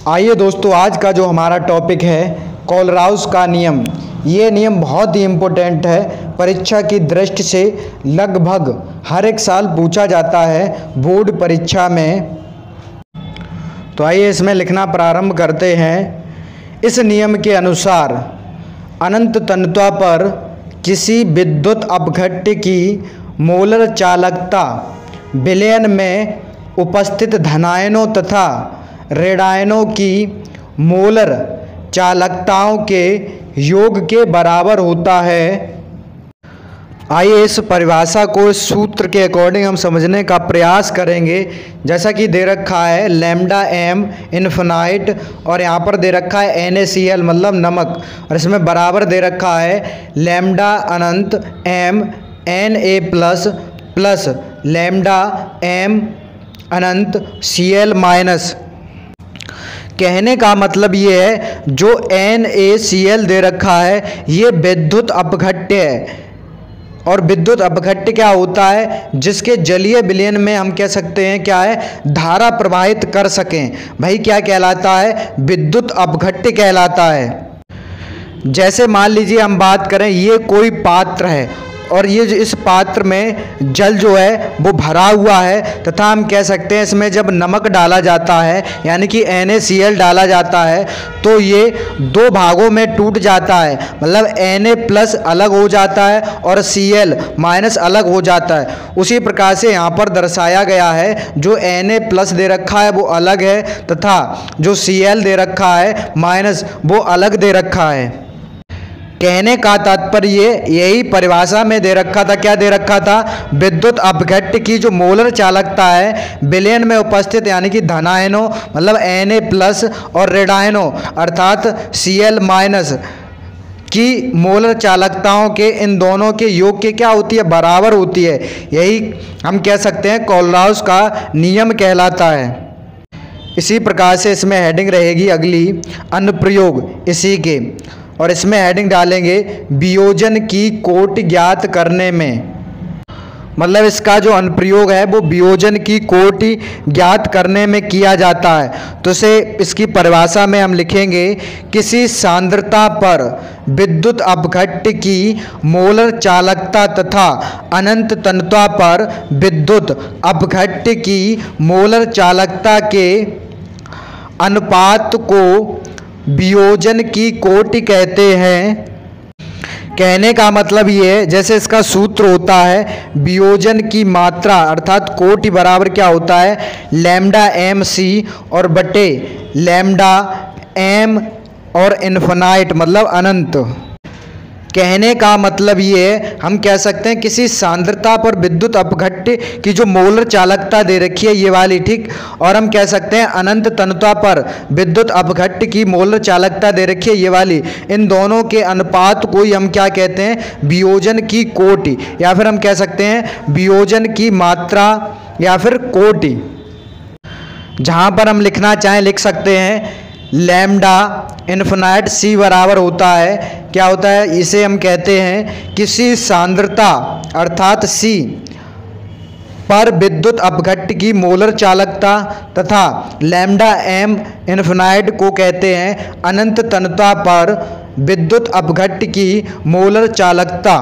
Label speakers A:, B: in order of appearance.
A: आइए दोस्तों, आज का जो हमारा टॉपिक है कोलराउस का नियम। ये नियम बहुत ही इम्पोर्टेंट है, परीक्षा की दृष्टि से लगभग हर एक साल पूछा जाता है बोर्ड परीक्षा में। तो आइए इसमें लिखना प्रारंभ करते हैं। इस नियम के अनुसार अनंत तन्यता पर किसी विद्युत अपघट्य की मोलर चालकता विलयन में उपस्थित धनायनों तथा ऋणायनों की मोलर चालकताओं के योग के बराबर होता है। आइए इस परिभाषा को इस सूत्र के अकॉर्डिंग हम समझने का प्रयास करेंगे। जैसा कि दे रखा है लैम्डा एम इन्फिनाइट और यहाँ पर दे रखा है NaCl मतलब नमक, और इसमें बराबर दे रखा है लैम्डा अनंत M Na plus plus lambda M अनंत Cl माइनस। कहने का मतलब ये है जो NaCl दे रखा है ये विद्युत अपघट्य है। और विद्युत अपघट्य क्या होता है? जिसके जलीय विलयन में हम कह सकते हैं क्या है, धारा प्रवाहित कर सकें। भाई क्या कहलाता है? विद्युत अपघट्य कहलाता है। जैसे मान लीजिए हम बात करें, ये कोई पात्र है और ये इस पात्र में जल जो है वो भरा हुआ है, तथा हम कह सकते हैं इसमें जब नमक डाला जाता है यानी कि NaCl डाला जाता है तो ये दो भागों में टूट जाता है। मतलब Na प्लस अलग हो जाता है और Cl माइनस अलग हो जाता है। उसी प्रकार से यहाँ पर दर्शाया गया है, जो Na प्लस दे रखा है वो अलग है तथा जो Cl दे रखा है माइनस वो अलग दे रखा है। कहने का तात्पर्य यही परिभाषा में दे रखा था। क्या दे रखा था? विद्युत अपघट्य की जो मोलर चालकता है विलयन में उपस्थित यानी कि धनायनों मतलब Na प्लस और ऋणायनों अर्थात Cl माइनस की मोलर चालकताओं के इन दोनों के योग के क्या होती है? बराबर होती है। यही हम कह सकते हैं कोलराउस का नियम कहलाता है। इसी प्रकार से इसमें हेडिंग रहेगी अगली अनुप्रयोग इसी के, और इसमें हेडिंग डालेंगे वियोजन की कोटि ज्ञात करने में। मतलब इसका जो अनुप्रयोग है वो वियोजन की कोटि ज्ञात करने में किया जाता है। तो इसे इसकी परिभाषा में हम लिखेंगे किसी सांद्रता पर विद्युत अपघट्य की मोलर चालकता तथा अनंत तन्यता पर विद्युत अपघट्य की मोलर चालकता के अनुपात को वियोजन की कोटि कहते हैं। कहने का मतलब ये है, जैसे इसका सूत्र होता है वियोजन की मात्रा अर्थात कोटि बराबर क्या होता है? लैम्डा MC और बटे लैम्डा M और इन्फिनाइट मतलब अनंत। कहने का मतलब ये है, हम कह सकते हैं किसी सांद्रता पर विद्युत अपघट्य की जो मोलर चालकता दे रखी है ये वाली, ठीक, और हम कह सकते हैं अनंत तन्यता पर विद्युत अपघट्य की मोलर चालकता दे रखी है ये वाली। इन दोनों के अनुपात को ही हम क्या कहते हैं? वियोजन की कोटि, या फिर हम कह सकते हैं वियोजन की मात्रा या फिर कोटि। जहाँ पर हम लिखना चाहें लिख सकते हैं लैम्डा इन्फिनाइट C बराबर होता है क्या होता है? इसे हम कहते हैं किसी सांद्रता अर्थात C पर विद्युत अपघट्य की मोलर चालकता तथा लैम्डा M इन्फिनाइट को कहते हैं अनंत तन्यता पर विद्युत अपघट्य की मोलर चालकता।